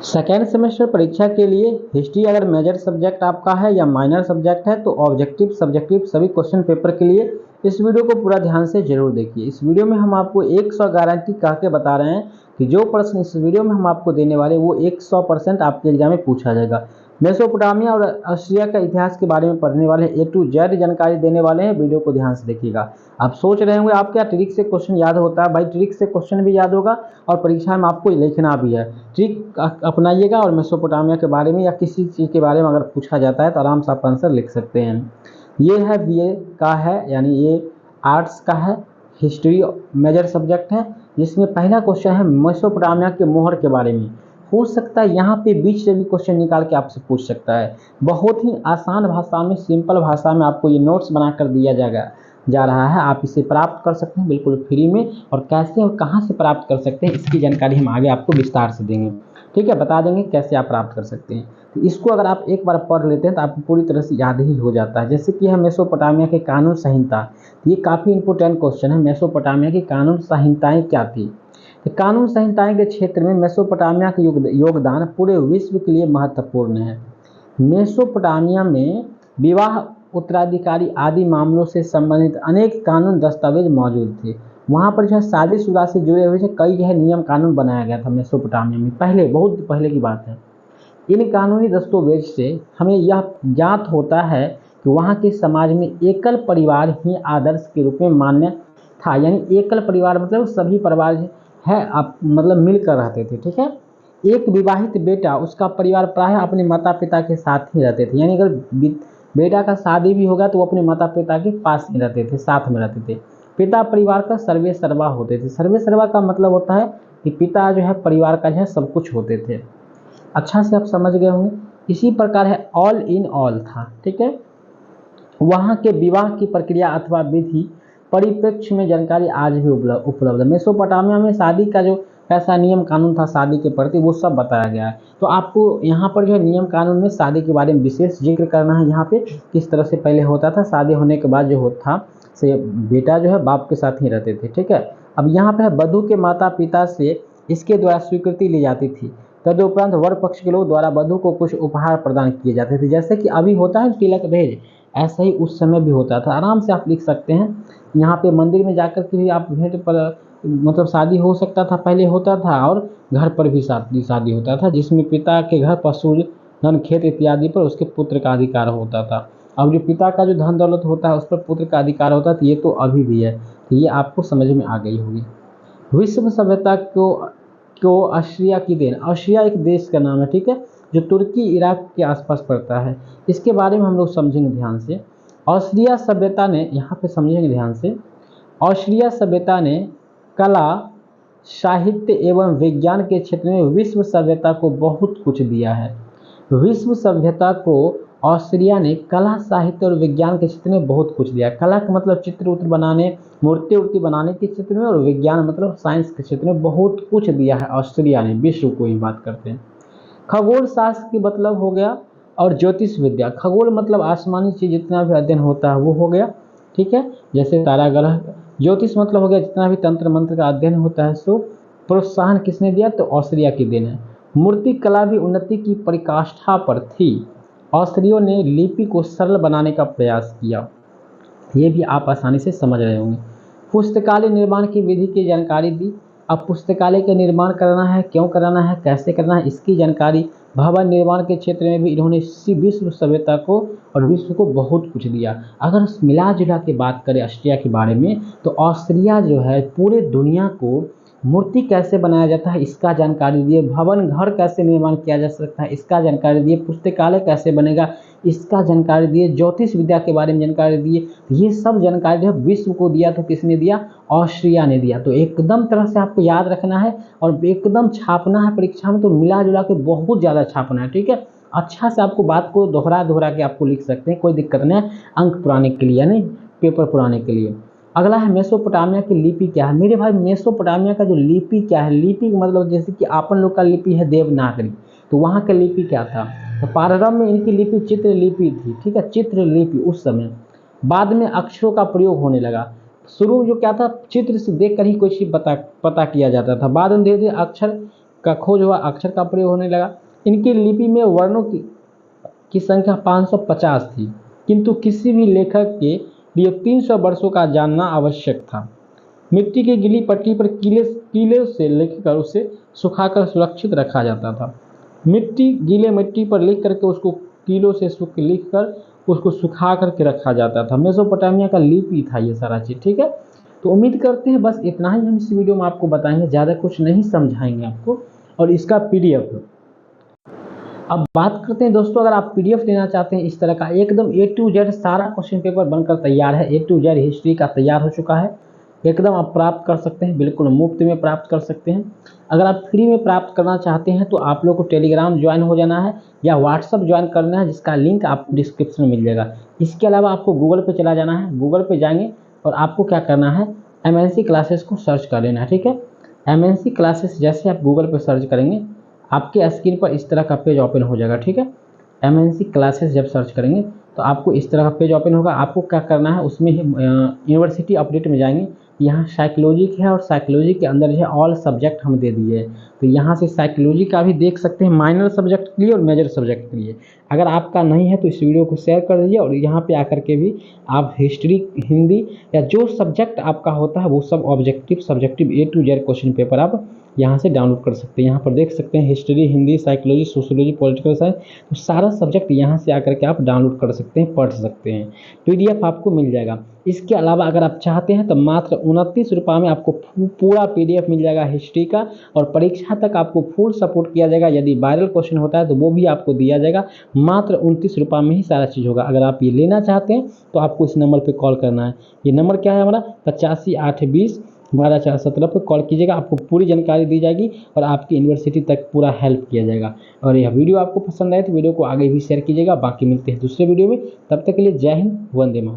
Second semester परीक्षा के लिए हिस्ट्री अगर मेजर सब्जेक्ट आपका है या माइनर सब्जेक्ट है तो ऑब्जेक्टिव सब्जेक्टिव सभी क्वेश्चन पेपर के लिए इस वीडियो को पूरा ध्यान से जरूर देखिए। इस वीडियो में हम आपको 100 गारंटी कह के बता रहे हैं कि जो प्रश्न इस वीडियो में हम आपको देने वाले वो 100% आपके एग्जाम में पूछा जाएगा। मेसोपोटामिया और ऑस्ट्रिया का इतिहास के बारे में पढ़ने वाले हैं, A to Z जानकारी देने वाले हैं। वीडियो को ध्यान से देखिएगा। आप सोच रहे होंगे आप क्या ट्रिक से क्वेश्चन याद होता है? भाई ट्रिक से क्वेश्चन भी याद होगा और परीक्षा में आपको लिखना भी है। ट्रिक अपनाइएगा और मेसोपोटामिया के बारे में या किसी चीज़ के बारे में अगर पूछा जाता है तो आराम से आप आंसर लिख सकते हैं। ये है BA का है, यानी ये आर्ट्स का है, हिस्ट्री मेजर सब्जेक्ट है, जिसमें पहला क्वेश्चन है मेसोपोटामिया के मोहर के बारे में। हो सकता है यहाँ पे बीच से भी क्वेश्चन निकाल के आपसे पूछ सकता है। बहुत ही आसान भाषा में, सिंपल भाषा में आपको ये नोट्स बनाकर दिया जा रहा है। आप इसे प्राप्त कर सकते हैं बिल्कुल फ्री में, और कैसे और कहाँ से प्राप्त कर सकते हैं इसकी जानकारी हम आगे आपको विस्तार से देंगे। ठीक है, बता देंगे कैसे आप प्राप्त कर सकते हैं। तो इसको अगर आप एक बार पढ़ लेते हैं तो आपको पूरी तरह से याद ही हो जाता है। जैसे कि है मेसोपोटामिया के कानून संहिता, ये काफ़ी इंपॉर्टेंट क्वेश्चन है। मेसोपोटामिया की कानून संहिताएं क्या थी? तो कानून संहिताएं के क्षेत्र में मेसोपोटामिया का योगदान पूरे विश्व के लिए महत्वपूर्ण है। मेसोपोटामिया में विवाह, उत्तराधिकारी आदि मामलों से संबंधित अनेक कानून दस्तावेज मौजूद थे। वहाँ पर जो है शादीशुदा से जुड़े हुए कई जो है नियम कानून बनाया गया था मेसोपोटामिया में। पहले, बहुत पहले की बात है। इन कानूनी दस्तावेज से हमें यह ज्ञात होता है कि वहाँ के समाज में एकल परिवार ही आदर्श के रूप में मान्य था। यानी एकल परिवार मतलब सभी परिवार है आप मतलब मिलकर रहते थे। ठीक है, एक विवाहित बेटा, उसका परिवार प्रायः अपने माता पिता के साथ ही रहते थे। यानी अगर बेटा का शादी भी होगा तो वो अपने माता पिता के पास ही रहते थे, साथ में रहते थे। पिता परिवार का सर्वे सर्वा होते थे। सर्वे सर्वा का मतलब होता है कि पिता जो है परिवार का जो है सब कुछ होते थे। अच्छा से आप समझ गए होंगे। इसी प्रकार है ऑल इन ऑल था। ठीक है, वहाँ के विवाह की प्रक्रिया अथवा विधि परिप्रेक्ष्य में जानकारी आज भी उपलब्ध है। मेसोपोटामिया में शादी का जो ऐसा नियम कानून था शादी के प्रति, वो सब बताया गया है। तो आपको यहाँ पर जो है नियम कानून में शादी के बारे में विशेष जिक्र करना है। यहाँ पे किस तरह से पहले होता था, शादी होने के बाद जो होता से बेटा जो है बाप के साथ ही रहते थे। ठीक है, अब यहाँ पे वधू के माता पिता से इसके द्वारा स्वीकृति ली जाती थी। तदुपरांत वर पक्ष के लोग द्वारा वधू को कुछ उपहार प्रदान किए जाते थे। जैसे कि अभी होता है तिलक दहेज, ऐसा ही उस समय भी होता था। आराम से आप लिख सकते हैं। यहाँ पे मंदिर में जाकर के भी आप भेंट पर मतलब शादी हो सकता था, पहले होता था, और घर पर भी शादी होता था, जिसमें पिता के घर पशु धन खेत इत्यादि पर उसके पुत्र का अधिकार होता था। अब जो पिता का जो धन दौलत होता है उस पर पुत्र का अधिकार होता है। तो ये तो अभी भी है। तो ये आपको समझ में आ गई होगी। विश्व सभ्यता को ऑस्ट्रिया की देन। ऑस्ट्रिया एक देश का नाम है, ठीक है, जो तुर्की इराक के आसपास पड़ता है। इसके बारे में हम लोग समझेंगे ध्यान से। ऑस्ट्रिया सभ्यता ने, यहाँ पे समझेंगे ध्यान से, ऑस्ट्रिया सभ्यता ने कला, साहित्य एवं विज्ञान के क्षेत्र में विश्व सभ्यता को बहुत कुछ दिया है। विश्व सभ्यता को ऑस्ट्रिया ने कला, साहित्य और विज्ञान के क्षेत्र में बहुत कुछ दिया। कला का मतलब चित्र उत्र बनाने, मूर्ति उर्ति बनाने के क्षेत्र में, और विज्ञान मतलब साइंस के क्षेत्र में बहुत कुछ दिया है ऑस्ट्रिया ने विश्व को। ही बात करते हैं। खगोल शास्त्र की मतलब हो गया, और ज्योतिष विद्या। खगोल मतलब आसमानी चीज जितना भी अध्ययन होता है वो हो गया। ठीक है, जैसे तारा ग्रह। ज्योतिष मतलब हो गया जितना भी तंत्र मंत्र का अध्ययन होता है। सो प्रोत्साहन किसने दिया? तो ऑस्ट्रिया की देन है। मूर्ति कला भी उन्नति की परिकाष्ठा पर थी। ऑस्ट्रिया ने लिपि को सरल बनाने का प्रयास किया। ये भी आप आसानी से समझ रहे होंगे। पुस्तकालय निर्माण की विधि की जानकारी दी। अब पुस्तकालय का निर्माण करना है, क्यों कराना है, कैसे करना है, इसकी जानकारी। भवन निर्माण के क्षेत्र में भी इन्होंने विश्व सभ्यता को और विश्व को बहुत कुछ दिया। अगर मिला जुला के बात करें ऑस्ट्रिया के बारे में, तो ऑस्ट्रिया जो है पूरे दुनिया को मूर्ति कैसे बनाया जाता है इसका जानकारी दिए, भवन घर कैसे निर्माण किया जा सकता है इसका जानकारी दिए, पुस्तकालय कैसे बनेगा इसका जानकारी दिए, ज्योतिष विद्या के बारे में जानकारी दिए। ये सब जानकारी जो है विश्व को दिया। तो किसने दिया? ऑस्ट्रिया ने दिया। तो एकदम तरह से आपको याद रखना है और एकदम छापना है परीक्षा में। तो मिला जुला के बहुत ज़्यादा छापना है। ठीक है, अच्छा से आपको बात को दोहरा के आपको लिख सकते हैं, कोई दिक्कत नहीं है। अंक पुराने के लिए यानी पेपर पुराने के लिए। अगला है मेसोपोटामिया की लिपि क्या है। मेरे भाई मेसोपोटामिया का जो लिपि क्या है, लिपि का मतलब जैसे कि आपन लोग का लिपि है देवनागरी, तो वहाँ का लिपि क्या था? तो प्रारंभ में इनकी लिपि चित्र लिपि थी। ठीक है, चित्र लिपि उस समय। बाद में अक्षरों का प्रयोग होने लगा। शुरू जो क्या था, चित्र से देख कर ही कोई चीज पता किया जाता था। बाद में धीरे धीरे अक्षर का खोज हुआ, अक्षर का प्रयोग होने लगा। इनकी लिपि में वर्णों की संख्या 550 थी, किंतु किसी भी लेखक के लिए 300 वर्षों का जानना आवश्यक था। मिट्टी की गीली पट्टी पर कीले से लिखकर उसे सुखाकर सुरक्षित रखा जाता था। गीले मिट्टी पर लिख करके उसको कीलों से लिखकर उसको सुखा करके रखा जाता था। मेसोपोटामिया का लिपि था ये सारा चीज़, ठीक है। तो उम्मीद करते हैं बस इतना ही हम इस वीडियो में आपको बताएंगे, ज़्यादा कुछ नहीं समझाएंगे आपको। और इसका PDF, अब बात करते हैं दोस्तों, अगर आप PDF लेना चाहते हैं इस तरह का एकदम A to Z सारा क्वेश्चन पेपर बनकर तैयार है, A to Z हिस्ट्री का तैयार हो चुका है, एकदम आप प्राप्त कर सकते हैं, बिल्कुल मुफ्त में प्राप्त कर सकते हैं। अगर आप फ्री में प्राप्त करना चाहते हैं तो आप लोग को टेलीग्राम ज्वाइन हो जाना है या व्हाट्सअप ज्वाइन करना है, जिसका लिंक आपको डिस्क्रिप्शन में मिल जाएगा। इसके अलावा आपको गूगल पे चला जाना है, गूगल पे जाएंगे और आपको क्या करना है, MNC क्लासेस को सर्च कर लेना है, ठीक है। MNC क्लासेस जैसे आप गूगल पे सर्च करेंगे आपके स्क्रीन पर इस तरह का पेज ओपन हो जाएगा, ठीक है। MNC क्लासेस जब सर्च करेंगे तो आपको इस तरह का पेज ओपन होगा। आपको क्या करना है, उसमें यूनिवर्सिटी अपडेट में जाएंगे, यहाँ साइकोलॉजी है और साइकोलॉजी के अंदर जो है ऑल सब्जेक्ट हम दे दिए हैं। तो यहाँ से साइकोलॉजी का भी देख सकते हैं, माइनर सब्जेक्ट के लिए और मेजर सब्जेक्ट के लिए। अगर आपका नहीं है तो इस वीडियो को शेयर कर दीजिए और यहाँ पे आकर के भी आप हिस्ट्री, हिंदी या जो सब्जेक्ट आपका होता है वो सब objective subjective A to Z question paper आप यहाँ से डाउनलोड कर सकते हैं। यहाँ पर देख सकते हैं history, Hindi, psychology, sociology, political science, तो सारा सब्जेक्ट यहाँ से आकर के आप डाउनलोड कर सकते हैं, पढ़ सकते हैं। PDF आपको मिल जाएगा। इसके अलावा अगर आप चाहते हैं तो मात्र 29 रुपये में आपको पूरा PDF मिल जाएगा हिस्ट्री का, और परीक्षा तक आपको फुल सपोर्ट किया जाएगा। यदि वायरल क्वेश्चन होता है तो वो भी आपको दिया जाएगा। मात्र 29 रुपये में ही सारा चीज़ होगा। अगर आप ये लेना चाहते हैं तो आपको इस नंबर पर कॉल करना है। ये नंबर क्या है हमारा, 85 820 12 4 17 पर कॉल कीजिएगा। आपको पूरी जानकारी दी जाएगी और आपकी यूनिवर्सिटी तक पूरा हेल्प किया जाएगा। और यह वीडियो आपको पसंद आए तो वीडियो को आगे भी शेयर कीजिएगा। बाकी मिलते हैं दूसरे वीडियो में, तब तक के लिए जय हिंद, वंदे मातरम।